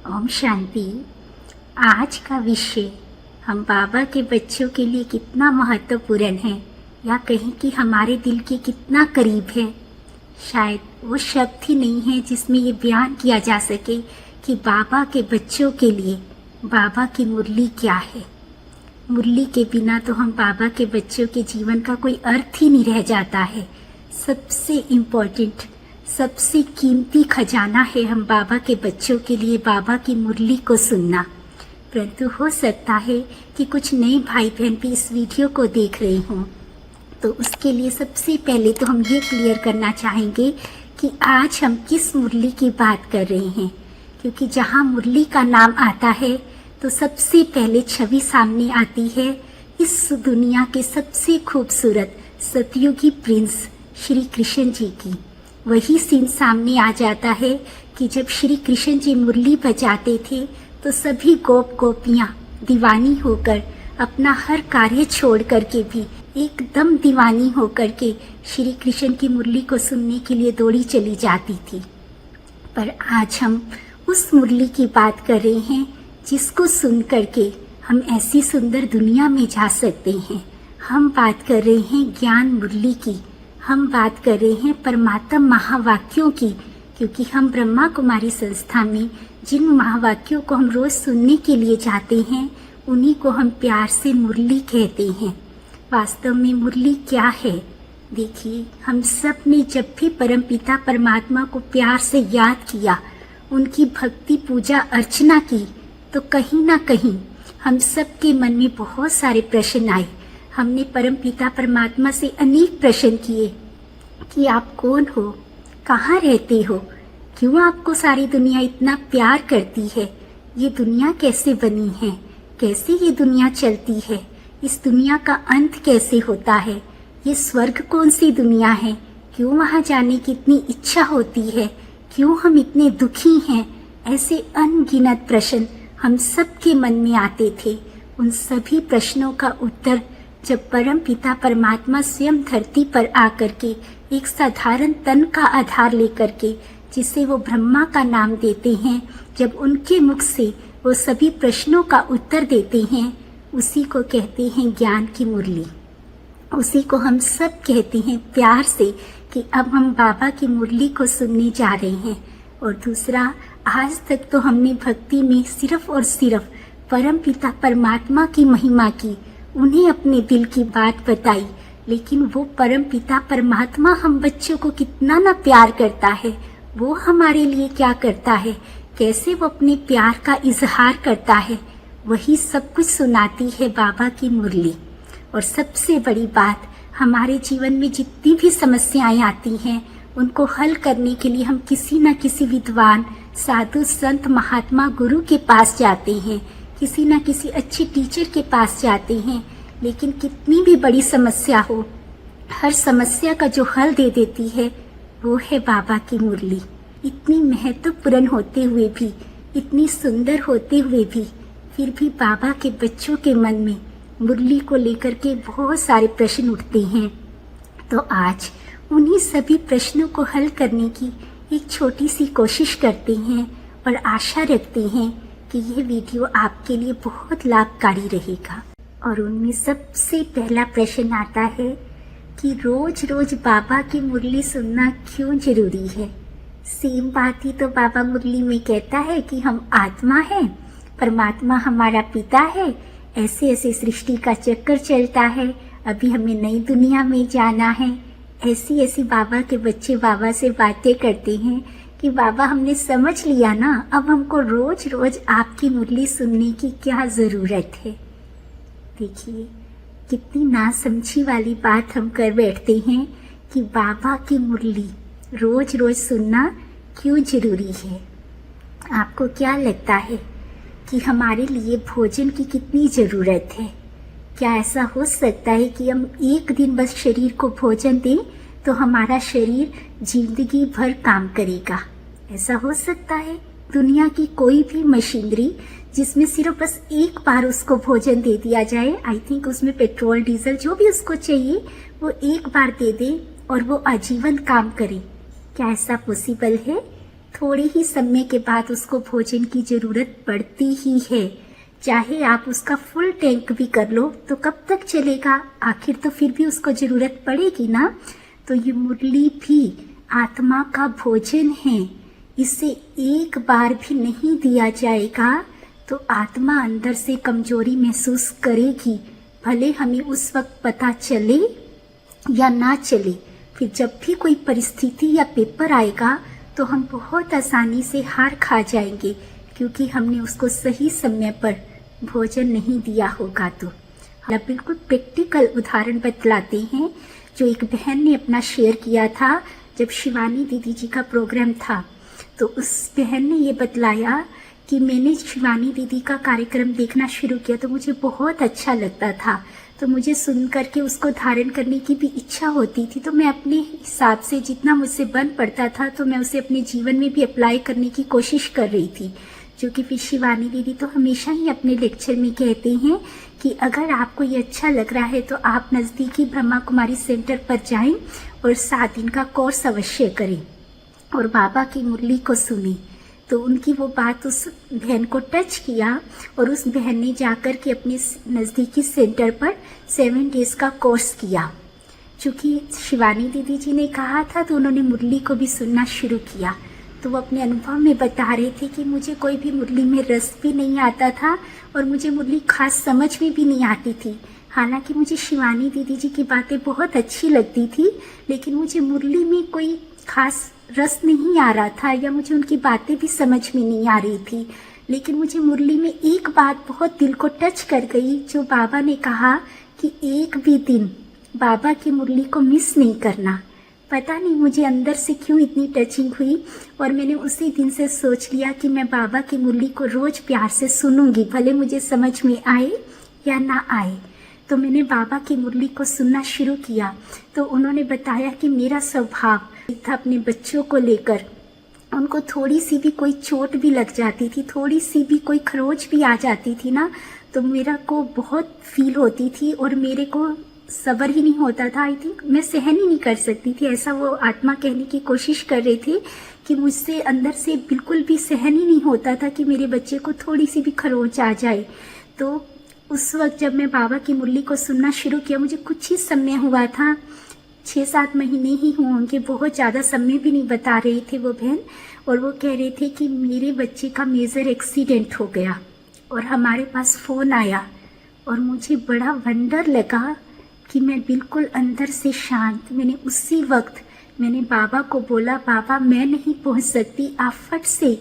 ओम शांति। आज का विषय हम बाबा के बच्चों के लिए कितना महत्वपूर्ण है या कहीं कि हमारे दिल के कितना करीब है। शायद वो शब्द ही नहीं है जिसमें ये बयान किया जा सके कि बाबा के बच्चों के लिए बाबा की मुरली क्या है। मुरली के बिना तो हम बाबा के बच्चों के जीवन का कोई अर्थ ही नहीं रह जाता है। सबसे इम्पोर्टेंट, सबसे कीमती खजाना है हम बाबा के बच्चों के लिए बाबा की मुरली को सुनना। परंतु हो सकता है कि कुछ नए भाई बहन भी इस वीडियो को देख रहे हों, तो उसके लिए सबसे पहले तो हम ये क्लियर करना चाहेंगे कि आज हम किस मुरली की बात कर रहे हैं। क्योंकि जहाँ मुरली का नाम आता है तो सबसे पहले छवि सामने आती है इस दुनिया के सबसे खूबसूरत सतयुगी प्रिंस श्री कृष्ण जी की। वही सीन सामने आ जाता है कि जब श्री कृष्ण जी मुरली बजाते थे तो सभी गोप गोपियाँ दीवानी होकर अपना हर कार्य छोड़ करके भी एकदम दीवानी होकर के श्री कृष्ण की मुरली को सुनने के लिए दौड़ी चली जाती थी। पर आज हम उस मुरली की बात कर रहे हैं जिसको सुन करके हम ऐसी सुंदर दुनिया में जा सकते हैं। हम बात कर रहे हैं ज्ञान मुरली की, हम बात कर रहे हैं परमात्म महावाक्यों की। क्योंकि हम ब्रह्मा कुमारी संस्था में जिन महावाक्यों को हम रोज सुनने के लिए जाते हैं उन्हीं को हम प्यार से मुरली कहते हैं। वास्तव में मुरली क्या है? देखिए, हम सब ने जब भी परमपिता परमात्मा को प्यार से याद किया, उनकी भक्ति पूजा अर्चना की, तो कहीं ना कहीं हम सब के मन में बहुत सारे प्रश्न आए। हमने परमपिता परमात्मा से अनेक प्रश्न किए कि आप कौन हो, कहाँ रहते हो, क्यों आपको सारी दुनिया इतना प्यार करती है, ये दुनिया कैसे बनी है, कैसे ये दुनिया चलती है, इस दुनिया का अंत कैसे होता है, ये स्वर्ग कौन सी दुनिया है, क्यों वहाँ जाने की इतनी इच्छा होती है, क्यों हम इतने दुखी हैं। ऐसे अनगिनत प्रश्न हम सब के मन में आते थे। उन सभी प्रश्नों का उत्तर जब परम पिता परमात्मा स्वयं धरती पर आकर के एक साधारण तन का आधार लेकर के, जिसे वो ब्रह्मा का नाम देते हैं, जब उनके मुख से वो सभी प्रश्नों का उत्तर देते हैं, उसी को कहते हैं ज्ञान की मुरली। उसी को हम सब कहते हैं प्यार से कि अब हम बाबा की मुरली को सुनने जा रहे हैं। और दूसरा, आज तक तो हमने भक्ति में सिर्फ और सिर्फ परम पिता परमात्मा की महिमा की, उन्हें अपने दिल की बात बताई। लेकिन वो परम पिता परमात्मा हम बच्चों को कितना ना प्यार करता है, वो हमारे लिए क्या करता है, कैसे वो अपने प्यार का इजहार करता है, वही सब कुछ सुनाती है बाबा की मुरली। और सबसे बड़ी बात, हमारे जीवन में जितनी भी समस्याएं आती हैं उनको हल करने के लिए हम किसी न किसी विद्वान साधु संत महात्मा गुरु के पास जाते हैं, किसी न किसी अच्छे टीचर के पास जाते हैं। लेकिन कितनी भी बड़ी समस्या हो, हर समस्या का जो हल दे देती है वो है बाबा की मुरली। इतनी महत्वपूर्ण होते हुए भी, इतनी सुंदर होते हुए भी, फिर भी बाबा के बच्चों के मन में मुरली को लेकर के बहुत सारे प्रश्न उठते हैं। तो आज उन्हीं सभी प्रश्नों को हल करने की एक छोटी सी कोशिश करते हैं और आशा रखते हैं कि यह वीडियो आपके लिए बहुत लाभकारी रहेगा। और उनमें सबसे पहला प्रश्न आता है कि रोज रोज बाबा की मुरली सुनना क्यों जरूरी है। सेम बात ही तो बाबा मुरली में कहता है कि हम आत्मा हैं, परमात्मा हमारा पिता है, ऐसे ऐसे सृष्टि का चक्कर चलता है, अभी हमें नई दुनिया में जाना है। ऐसी ऐसी बाबा के बच्चे बाबा से बातें करते हैं कि बाबा हमने समझ लिया ना, अब हमको रोज रोज आपकी मुरली सुनने की क्या ज़रूरत है। देखिए, कितनी नासमझी वाली बात हम कर बैठते हैं कि बाबा की मुरली रोज रोज सुनना क्यों जरूरी है। आपको क्या लगता है कि हमारे लिए भोजन की कितनी ज़रूरत है? क्या ऐसा हो सकता है कि हम एक दिन बस शरीर को भोजन दें तो हमारा शरीर जिंदगी भर काम करेगा? ऐसा हो सकता है? दुनिया की कोई भी मशीनरी जिसमें सिर्फ बस एक बार उसको भोजन दे दिया जाए, आई थिंक उसमें पेट्रोल डीजल जो भी उसको चाहिए वो एक बार दे दे और वो आजीवन काम करे, क्या ऐसा पॉसिबल है? थोड़े ही समय के बाद उसको भोजन की ज़रूरत पड़ती ही है। चाहे आप उसका फुल टैंक भी कर लो तो कब तक चलेगा, आखिर तो फिर भी उसको ज़रूरत पड़ेगी ना। तो ये मुरली भी आत्मा का भोजन है, इसे एक बार भी नहीं दिया जाएगा तो आत्मा अंदर से कमजोरी महसूस करेगी, भले हमें उस वक्त पता चले या ना चले। फिर जब भी कोई परिस्थिति या पेपर आएगा तो हम बहुत आसानी से हार खा जाएंगे, क्योंकि हमने उसको सही समय पर भोजन नहीं दिया होगा। तो हम बिल्कुल प्रैक्टिकल उदाहरण बतलाते हैं, जो एक बहन ने अपना शेयर किया था जब शिवानी दीदी जी का प्रोग्राम था। तो उस बहन ने ये बतलाया कि मैंने शिवानी दीदी का कार्यक्रम देखना शुरू किया तो मुझे बहुत अच्छा लगता था, तो मुझे सुन करके उसको धारण करने की भी इच्छा होती थी। तो मैं अपने हिसाब से जितना मुझसे बन पड़ता था तो मैं उसे अपने जीवन में भी अप्लाई करने की कोशिश कर रही थी। जो कि फिर शिवानी दीदी तो हमेशा ही अपने लेक्चर में कहते हैं कि अगर आपको ये अच्छा लग रहा है तो आप नज़दीकी ब्रह्मा कुमारी सेंटर पर जाएं और 7 दिन का कोर्स अवश्य करें और बाबा की मुरली को सुने। तो उनकी वो बात उस बहन को टच किया और उस बहन ने जाकर के अपने नज़दीकी सेंटर पर 7 डेज का कोर्स किया। चूँकि शिवानी दीदी जी ने कहा था तो उन्होंने मुरली को भी सुनना शुरू किया। तो वो अपने अनुभव में बता रहे थे कि मुझे कोई भी मुरली में रस भी नहीं आता था और मुझे मुरली खास समझ में भी नहीं आती थी। हालांकि मुझे शिवानी दीदी जी की बातें बहुत अच्छी लगती थी, लेकिन मुझे मुरली में कोई खास रस नहीं आ रहा था या मुझे उनकी बातें भी समझ में नहीं आ रही थी। लेकिन मुझे मुरली में एक बात बहुत दिल को टच कर गई, जो बाबा ने कहा कि एक भी दिन बाबा की मुरली को मिस नहीं करना। पता नहीं मुझे अंदर से क्यों इतनी टचिंग हुई और मैंने उसी दिन से सोच लिया कि मैं बाबा की मुरली को रोज़ प्यार से सुनूंगी, भले मुझे समझ में आए या ना आए। तो मैंने बाबा की मुरली को सुनना शुरू किया। तो उन्होंने बताया कि मेरा स्वभाव था अपने बच्चों को लेकर, उनको थोड़ी सी भी कोई चोट भी लग जाती थी, थोड़ी सी भी कोई खरोच भी आ जाती थी ना, तो मेरा को बहुत फील होती थी और मेरे को सब्र ही नहीं होता था। आई थिंक मैं सहन ही नहीं कर सकती थी, ऐसा वो आत्मा कहने की कोशिश कर रहे थे कि मुझसे अंदर से बिल्कुल भी सहन ही नहीं होता था कि मेरे बच्चे को थोड़ी सी भी खरोच आ जाए। तो उस वक्त जब मैं बाबा की मुरली को सुनना शुरू किया, मुझे कुछ ही समय हुआ था, 6-7 महीने ही हुए उनके, बहुत ज़्यादा समय भी नहीं बता रहे थे वो बहन। और वो कह रहे थे कि मेरे बच्चे का मेजर एक्सीडेंट हो गया और हमारे पास फ़ोन आया और मुझे बड़ा वंडर लगा कि मैं बिल्कुल अंदर से शांत। मैंने उसी वक्त मैंने बाबा को बोला, बाबा मैं नहीं पहुंच सकती, आप फट से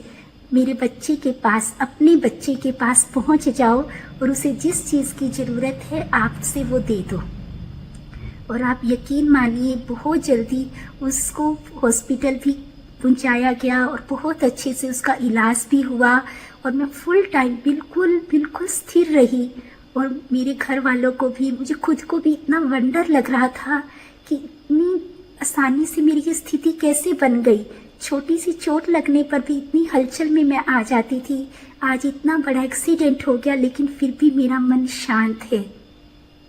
मेरे बच्चे के पास, अपने बच्चे के पास पहुंच जाओ और उसे जिस चीज़ की ज़रूरत है आपसे वो दे दो। और आप यकीन मानिए बहुत जल्दी उसको हॉस्पिटल भी पहुंचाया गया और बहुत अच्छे से उसका इलाज भी हुआ और मैं फुल टाइम बिल्कुल स्थिर रही। और मेरे घर वालों को भी, मुझे खुद को भी इतना वंडर लग रहा था कि इतनी आसानी से मेरी ये स्थिति कैसे बन गई। छोटी सी चोट लगने पर भी इतनी हलचल में मैं आ जाती थी, आज इतना बड़ा एक्सीडेंट हो गया लेकिन फिर भी मेरा मन शांत है।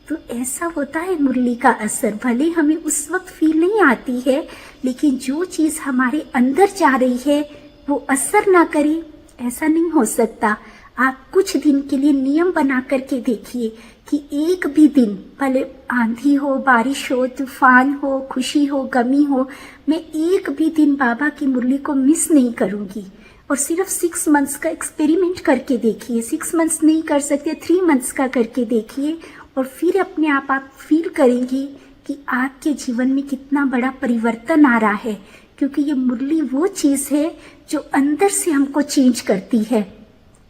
तो ऐसा होता है मुरली का असर, भले हमें उस वक्त फील नहीं आती है, लेकिन जो चीज़ हमारे अंदर जा रही है वो असर ना करे, ऐसा नहीं हो सकता। आप कुछ दिन के लिए नियम बना करके देखिए कि एक भी दिन, भले आंधी हो, बारिश हो, तूफान हो, खुशी हो, गमी हो, मैं एक भी दिन बाबा की मुरली को मिस नहीं करूँगी। और सिर्फ 6 मंथ्स का एक्सपेरिमेंट करके देखिए, 6 मंथ्स नहीं कर सकते 3 मंथ्स का करके देखिए और फिर अपने आप फील करेंगी कि आपके जीवन में कितना बड़ा परिवर्तन आ रहा है। क्योंकि ये मुरली वो चीज़ है जो अंदर से हमको चेंज करती है,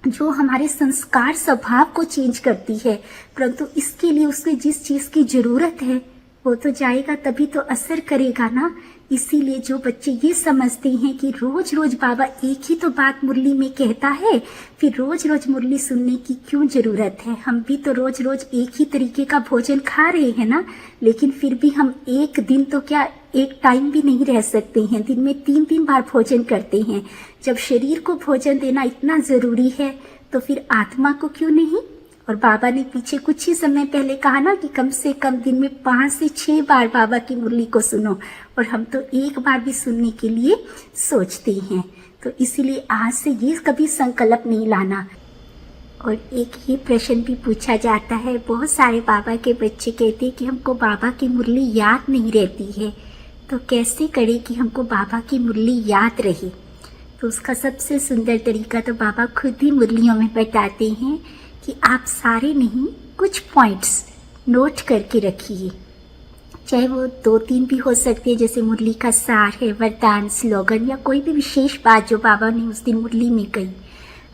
जो हमारे संस्कार स्वभाव को चेंज करती है। परंतु इसके लिए उसमें जिस चीज़ की ज़रूरत है वो तो जाएगा, तभी तो असर करेगा ना। इसीलिए जो बच्चे ये समझते हैं कि रोज रोज बाबा एक ही तो बात मुरली में कहता है, फिर रोज रोज मुरली सुनने की क्यों ज़रूरत है। हम भी तो रोज रोज एक ही तरीके का भोजन खा रहे हैं ना, लेकिन फिर भी हम एक दिन तो क्या, एक टाइम भी नहीं रह सकते हैं, दिन में 3-3 बार भोजन करते हैं। जब शरीर को भोजन देना इतना ज़रूरी है तो फिर आत्मा को क्यों नहीं। और बाबा ने पीछे कुछ ही समय पहले कहा ना कि कम से कम दिन में 5 से 6 बार बाबा की मुरली को सुनो, और हम तो एक बार भी सुनने के लिए सोचते हैं। तो इसीलिए आज से ये कभी संकल्प नहीं लाना। और एक ये प्रश्न भी पूछा जाता है, बहुत सारे बाबा के बच्चे कहते हैं कि हमको बाबा की मुरली याद नहीं रहती है, तो कैसे करें कि हमको बाबा की मुरली याद रहे। तो उसका सबसे सुंदर तरीका तो बाबा खुद ही मुरलियों में बताते हैं कि आप सारे नहीं, कुछ पॉइंट्स नोट करके रखिए, चाहे वो 2-3 भी हो सकते हैं, जैसे मुरली का सार है, वरदान, स्लोगन या कोई भी विशेष बात जो बाबा ने उस दिन मुरली में कही,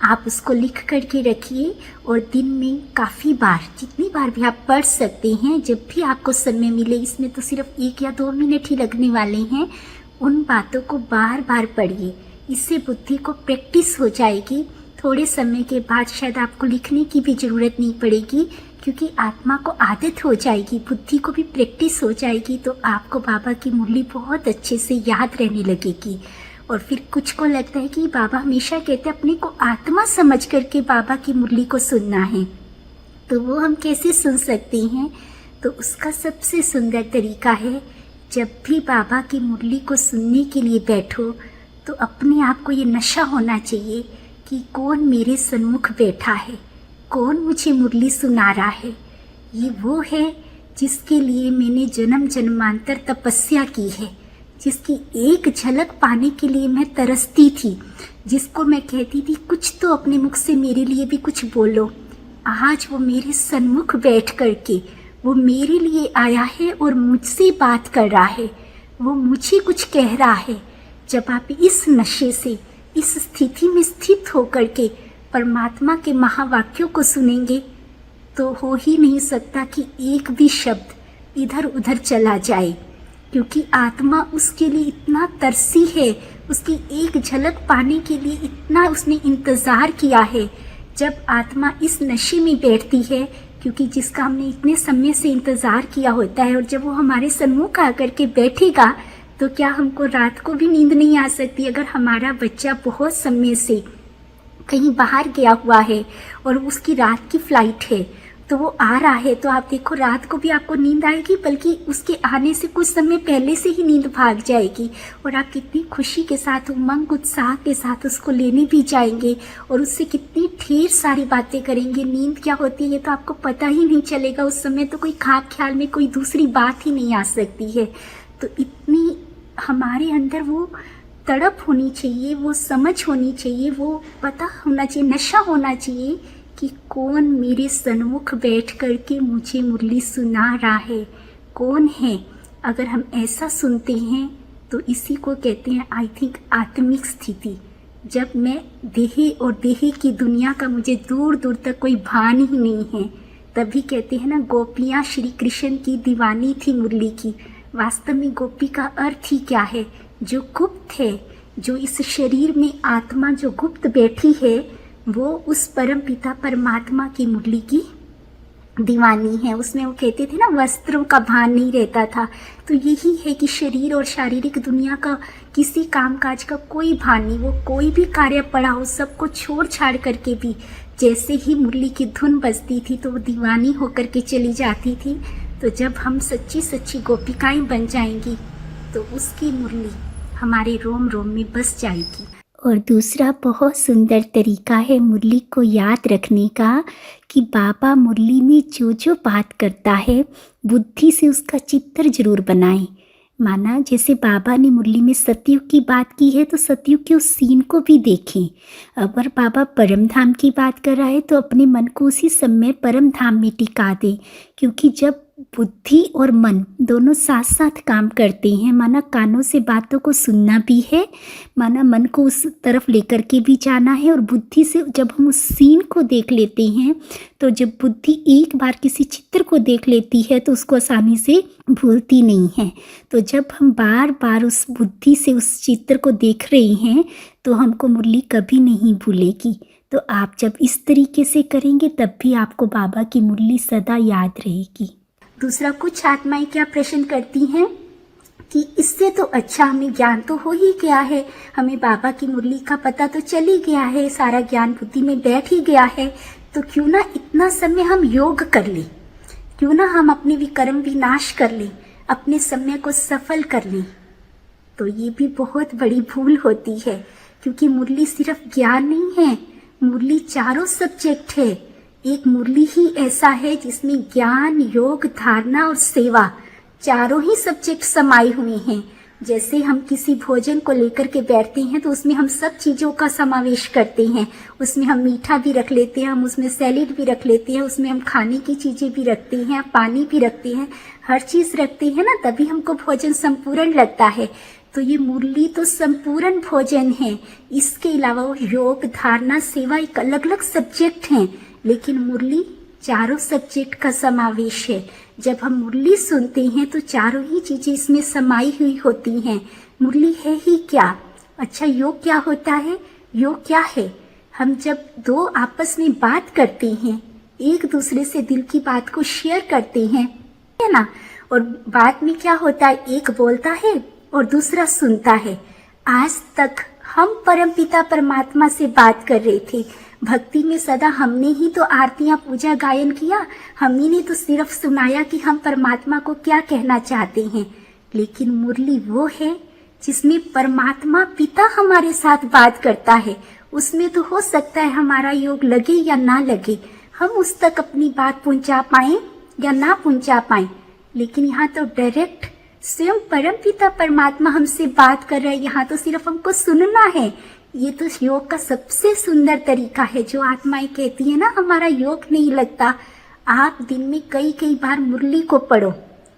आप उसको लिख करके रखिए। और दिन में काफ़ी बार, जितनी बार भी आप पढ़ सकते हैं, जब भी आपको समय मिले, इसमें तो सिर्फ 1 या 2 मिनट ही लगने वाले हैं, उन बातों को बार बार पढ़िए। इससे बुद्धि को प्रैक्टिस हो जाएगी। थोड़े समय के बाद शायद आपको लिखने की भी ज़रूरत नहीं पड़ेगी, क्योंकि आत्मा को आदत हो जाएगी, बुद्धि को भी प्रैक्टिस हो जाएगी, तो आपको बाबा की मुरली बहुत अच्छे से याद रहने लगेगी। और फिर कुछ को लगता है कि बाबा हमेशा कहते हैं अपने को आत्मा समझ करके बाबा की मुरली को सुनना है, तो वो हम कैसे सुन सकते हैं। तो उसका सबसे सुंदर तरीका है, जब भी बाबा की मुरली को सुनने के लिए बैठो तो अपने आप को ये नशा होना चाहिए कि कौन मेरे सन्मुख बैठा है, कौन मुझे मुरली सुना रहा है। ये वो है जिसके लिए मैंने जन्म जन्मांतर तपस्या की है, जिसकी एक झलक पाने के लिए मैं तरसती थी, जिसको मैं कहती थी कुछ तो अपने मुख से मेरे लिए भी कुछ बोलो। आज वो मेरे सन्मुख बैठ करके वो मेरे लिए आया है और मुझसे बात कर रहा है, वो मुझे कुछ कह रहा है। जब आप इस नशे से, इस स्थिति में स्थित होकर के परमात्मा के महावाक्यों को सुनेंगे, तो हो ही नहीं सकता कि एक भी शब्द इधर उधर चला जाए, क्योंकि आत्मा उसके लिए इतना तरसी है, उसकी एक झलक पाने के लिए इतना उसने इंतज़ार किया है। जब आत्मा इस नशे में बैठती है, क्योंकि जिसका हमने इतने समय से इंतज़ार किया होता है, और जब वो हमारे सन्मुख आकर के बैठेगा तो क्या हमको रात को भी नींद नहीं आ सकती। अगर हमारा बच्चा बहुत समय से कहीं बाहर गया हुआ है और उसकी रात की फ़्लाइट है, तो वो आ रहा है, तो आप देखो रात को भी आपको नींद आएगी, बल्कि उसके आने से कुछ समय पहले से ही नींद भाग जाएगी, और आप कितनी खुशी के साथ, उमंग उत्साह के साथ उसको लेने भी जाएंगे और उससे कितनी ढेर सारी बातें करेंगे। नींद क्या होती है ये तो आपको पता ही नहीं चलेगा, उस समय तो कोई ख्याल ख्याल में कोई दूसरी बात ही नहीं आ सकती है। तो इतनी हमारे अंदर वो तड़प होनी चाहिए, वो समझ होनी चाहिए, वो पता होना चाहिए, नशा होना चाहिए कि कौन मेरे सन्मुख बैठ कर के मुझे मुरली सुना रहा है, कौन है। अगर हम ऐसा सुनते हैं तो इसी को कहते हैं आई थिंक आत्मिक स्थिति। जब मैं देही और देही की दुनिया का मुझे दूर दूर तक कोई भान ही नहीं है, तभी कहते हैं ना, गोपियाँ श्री कृष्ण की दीवानी थी मुरली की। वास्तव में गोपी का अर्थ ही क्या है, जो गुप्त है, जो इस शरीर में आत्मा जो गुप्त बैठी है, वो उस परम पिता परमात्मा की मुरली की दीवानी है। उसमें वो कहते थे ना, वस्त्रों का भान नहीं रहता था। तो यही है कि शरीर और शारीरिक दुनिया का, किसी कामकाज का कोई भान नहीं, वो कोई भी कार्य पड़ा हो सबको छोड़ छाड़ करके भी जैसे ही मुरली की धुन बजती थी तो वो दीवानी होकर के चली जाती थी। तो जब हम सच्ची सच्ची गोपिकाएं बन जाएंगी तो उसकी मुरली हमारे रोम रोम में बस जाएगी। और दूसरा बहुत सुंदर तरीका है मुरली को याद रखने का, कि बाबा मुरली में जो जो बात करता है बुद्धि से उसका चित्र जरूर बनाएं। माना जैसे बाबा ने मुरली में सतयुग की बात की है तो सतयुग के उस सीन को भी देखें। अगर बाबा परम धाम की बात कर रहा है तो अपने मन को उसी समय परम धाम में टिका दें, क्योंकि जब बुद्धि और मन दोनों साथ साथ काम करते हैं, माना कानों से बातों को सुनना भी है, माना मन को उस तरफ लेकर के भी जाना है, और बुद्धि से जब हम उस सीन को देख लेते हैं, तो जब बुद्धि एक बार किसी चित्र को देख लेती है तो उसको आसानी से भूलती नहीं है। तो जब हम बार बार उस बुद्धि से उस चित्र को देख रहे हैं तो हमको मुरली कभी नहीं भूलेगी। तो आप जब इस तरीके से करेंगे तब भी आपको बाबा की मुरली सदा याद रहेगी। दूसरा, कुछ आत्माएं क्या प्रश्न करती हैं कि इससे तो अच्छा हमें ज्ञान तो हो ही गया है, हमें बाबा की मुरली का पता तो चल ही गया है, सारा ज्ञान बुद्धि में बैठ ही गया है, तो क्यों ना इतना समय हम योग कर लें, क्यों ना हम अपने विकर्म विनाश कर लें, अपने समय को सफल कर लें। तो ये भी बहुत बड़ी भूल होती है, क्योंकि मुरली सिर्फ ज्ञान नहीं है, मुरली चारों सब्जेक्ट है। एक मुरली ही ऐसा है जिसमें ज्ञान, योग, धारणा और सेवा चारों ही सब्जेक्ट समाये हुए हैं। जैसे हम किसी भोजन को लेकर के बैठते हैं तो उसमें हम सब चीज़ों का समावेश करते हैं। उसमें हम मीठा भी रख लेते हैं, हम उसमें सैलेड भी रख लेते हैं, उसमें हम खाने की चीज़ें भी रखते हैं, पानी भी रखते हैं, हर चीज़ रखते हैं ना, तभी हमको भोजन संपूर्ण लगता है। तो ये मुरली तो संपूर्ण भोजन है। इसके अलावा योग, धारणा, सेवा एक अलग अलग सब्जेक्ट हैं, लेकिन मुरली चारों सब्जेक्ट का समावेश है। जब हम मुरली सुनते हैं तो चारों ही चीजें इसमें समाई हुई होती हैं। मुरली है ही क्या? अच्छा, योग क्या होता है? योग क्या है? हम जब दो आपस में बात करते हैं, एक दूसरे से दिल की बात को शेयर करते हैं, है ना, और बात में क्या होता है, एक बोलता है और दूसरा सुनता है। आज तक हम परमपिता परमात्मा से बात कर रहे थे। भक्ति में सदा हमने ही तो आरतियां, पूजा, गायन किया, हमने ने तो सिर्फ सुनाया कि हम परमात्मा को क्या कहना चाहते हैं। लेकिन मुरली वो है जिसमें परमात्मा पिता हमारे साथ बात करता है। उसमें तो हो सकता है हमारा योग लगे या ना लगे, हम उस तक अपनी बात पहुंचा पाए या ना पहुंचा पाए, लेकिन यहाँ तो डायरेक्ट स्वयं परमपिता परमात्मा हमसे बात कर रहा है। यहाँ तो सिर्फ हमको सुनना है। ये तो योग का सबसे सुंदर तरीका है। जो आत्माएं कहती है ना हमारा योग नहीं लगता, आप दिन में कई बार मुरली को पढ़ो,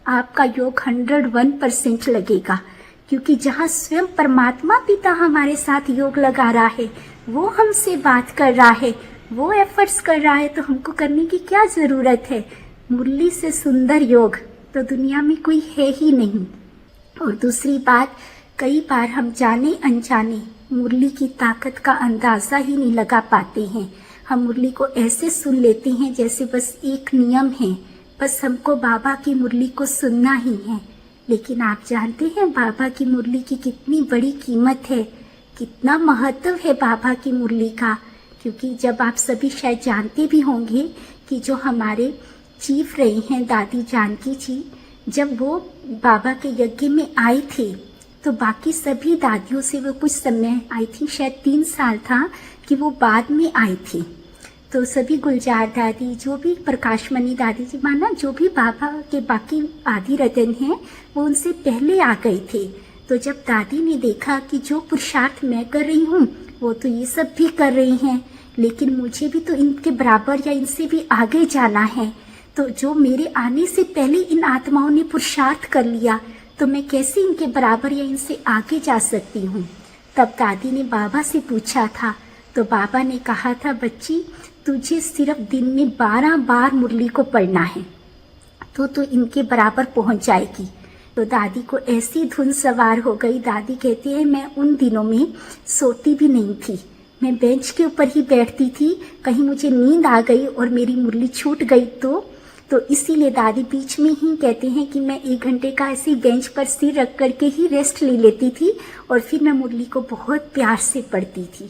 आपका योग 101% लगेगा। क्योंकि जहाँ स्वयं परमात्मा पिता हमारे साथ योग लगा रहा है, वो हमसे बात कर रहा है, वो एफर्ट्स कर रहा है, तो हमको करने की क्या जरूरत है। मुरली से सुंदर योग तो दुनिया में कोई है ही नहीं। और दूसरी बात, कई बार हम जाने अनजाने मुरली की ताकत का अंदाज़ा ही नहीं लगा पाते हैं। हम मुरली को ऐसे सुन लेते हैं जैसे बस एक नियम है, बस हमको बाबा की मुरली को सुनना ही है। लेकिन आप जानते हैं बाबा की मुरली की कितनी बड़ी कीमत है, कितना महत्व है बाबा की मुरली का। क्योंकि जब आप सभी शायद जानते भी होंगे कि जो हमारे चीफ रही हैं दादी जानकी जी, जब वो बाबा के यज्ञ में आई थी तो बाकी सभी दादियों से वो कुछ समय, आई थी शायद 3 साल था कि वो बाद में आई थी। तो सभी गुलजार दादी, जो भी प्रकाशमणि दादी जी माना, जो भी बाबा के बाकी आदि रतन हैं, वो उनसे पहले आ गए थे। तो जब दादी ने देखा कि जो पुरुषार्थ मैं कर रही हूँ वो तो ये सब भी कर रही हैं, लेकिन मुझे भी तो इनके बराबर या इनसे भी आगे जाना है। तो जो मेरे आने से पहले इन आत्माओं ने पुरुषार्थ कर लिया, तो मैं कैसे इनके बराबर या इनसे आगे जा सकती हूँ। तब दादी ने बाबा से पूछा था, तो बाबा ने कहा था, बच्ची तुझे सिर्फ दिन में 12 बार मुरली को पढ़ना है तो इनके बराबर पहुँच जाएगी। तो दादी को ऐसी धुन सवार हो गई। दादी कहती है, मैं उन दिनों में सोती भी नहीं थी, मैं बेंच के ऊपर ही बैठती थी। कहीं मुझे नींद आ गई और मेरी मुरली छूट गई तो इसीलिए दादी बीच में ही कहते हैं कि मैं 1 घंटे का ऐसी बेंच पर सिर रख करके ही रेस्ट ले लेती थी और फिर मैं मुरली को बहुत प्यार से पढ़ती थी।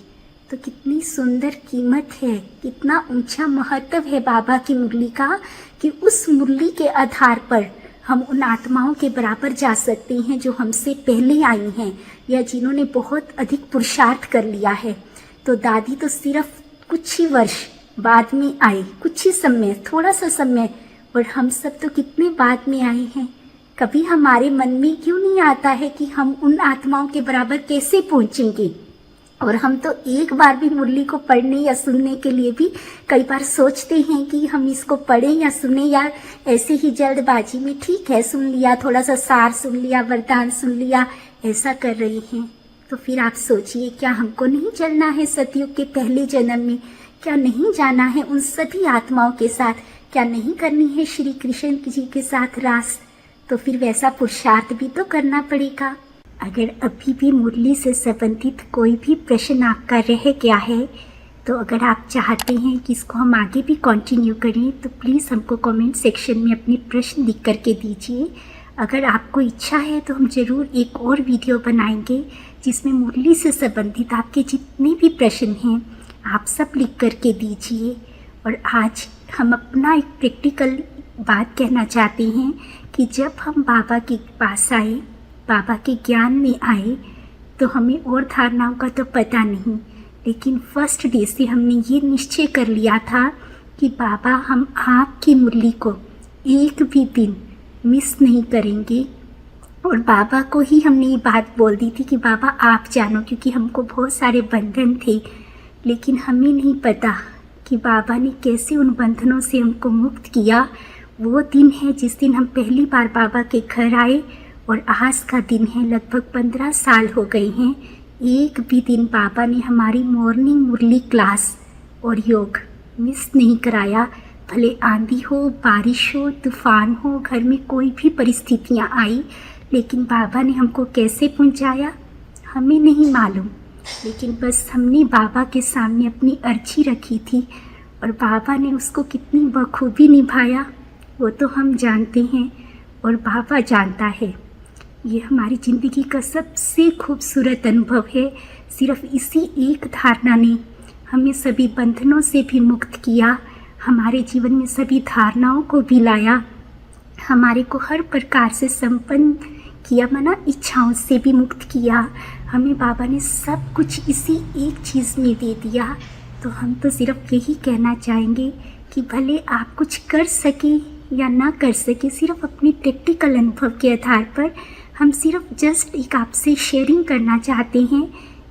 तो कितनी सुंदर कीमत है, कितना ऊंचा महत्व है बाबा की मुरली का, कि उस मुरली के आधार पर हम उन आत्माओं के बराबर जा सकते हैं जो हमसे पहले आई हैं या जिन्होंने बहुत अधिक पुरुषार्थ कर लिया है। तो दादी तो सिर्फ कुछ ही वर्ष बाद में आई, कुछ ही समय, थोड़ा सा समय, और हम सब तो कितने बाद में आए हैं। कभी हमारे मन में क्यों नहीं आता है कि हम उन आत्माओं के बराबर कैसे पहुंचेंगे। और हम तो एक बार भी मुरली को पढ़ने या सुनने के लिए भी कई बार सोचते हैं कि हम इसको पढ़ें या सुने, या ऐसे ही जल्दबाजी में ठीक है सुन लिया, थोड़ा सा सार सुन लिया, वरदान सुन लिया, ऐसा कर रहे हैं। तो फिर आप सोचिए, क्या हमको नहीं चलना है सतयुग के पहले जन्म में? क्या नहीं जाना है उन सभी आत्माओं के साथ? क्या नहीं करनी है श्री कृष्ण जी के साथ रास? तो फिर वैसा पुरुषार्थ भी तो करना पड़ेगा। अगर अभी भी मुरली से संबंधित कोई भी प्रश्न आपका रह गया है, तो अगर आप चाहते हैं कि इसको हम आगे भी कंटिन्यू करें, तो प्लीज़ हमको कमेंट सेक्शन में अपने प्रश्न लिख करके दीजिए। अगर आपको इच्छा है तो हम ज़रूर एक और वीडियो बनाएंगे जिसमें मुरली से संबंधित आपके जितने भी प्रश्न हैं आप सब लिख करके दीजिए। और आज हम अपना एक प्रैक्टिकल बात कहना चाहते हैं कि जब हम बाबा के पास आए, बाबा के ज्ञान में आए, तो हमें और धारणाओं का तो पता नहीं, लेकिन फर्स्ट डे से हमने ये निश्चय कर लिया था कि बाबा हम आपकी मुरली को एक भी दिन मिस नहीं करेंगे। और बाबा को ही हमने ये बात बोल दी थी कि बाबा आप जानो, क्योंकि हमको बहुत सारे बंधन थे, लेकिन हमें नहीं पता कि बाबा ने कैसे उन बंधनों से हमको मुक्त किया। वो दिन है जिस दिन हम पहली बार बाबा के घर आए, और आज का दिन है लगभग 15 साल हो गए हैं, एक भी दिन बाबा ने हमारी मॉर्निंग मुरली क्लास और योग मिस नहीं कराया। भले आंधी हो, बारिश हो, तूफान हो, घर में कोई भी परिस्थितियाँ आई, लेकिन बाबा ने हमको कैसे पहुँचाया हमें नहीं मालूम, लेकिन बस हमने बाबा के सामने अपनी अर्जी रखी थी और बाबा ने उसको कितनी बखूबी निभाया वो तो हम जानते हैं और बाबा जानता है। ये हमारी ज़िंदगी का सबसे खूबसूरत अनुभव है। सिर्फ इसी एक धारणा ने हमें सभी बंधनों से भी मुक्त किया, हमारे जीवन में सभी धारणाओं को भी लाया, हमारे को हर प्रकार से संपन्न किया, मना इच्छाओं से भी मुक्त किया। हमें बाबा ने सब कुछ इसी एक चीज़ में दे दिया। तो हम तो सिर्फ यही कहना चाहेंगे कि भले आप कुछ कर सके या ना कर सके, सिर्फ अपने प्रैक्टिकल अनुभव के आधार पर हम सिर्फ जस्ट एक आपसे शेयरिंग करना चाहते हैं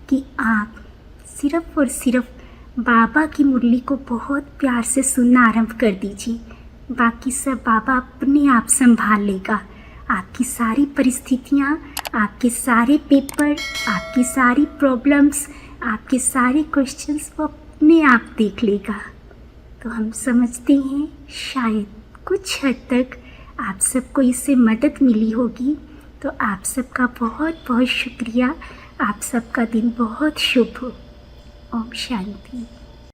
कि आप सिर्फ और सिर्फ बाबा की मुरली को बहुत प्यार से सुनना आरंभ कर दीजिए। बाकी सब बाबा अपने आप संभाल लेगा। आपकी सारी परिस्थितियाँ, आपके सारे पेपर, आपकी सारी प्रॉब्लम्स, आपके सारे क्वेश्चंस वो अपने आप देख लेगा। तो हम समझते हैं शायद कुछ हद तक आप सबको इससे मदद मिली होगी। तो आप सबका बहुत बहुत शुक्रिया। आप सबका दिन बहुत शुभ हो। ओम शांति।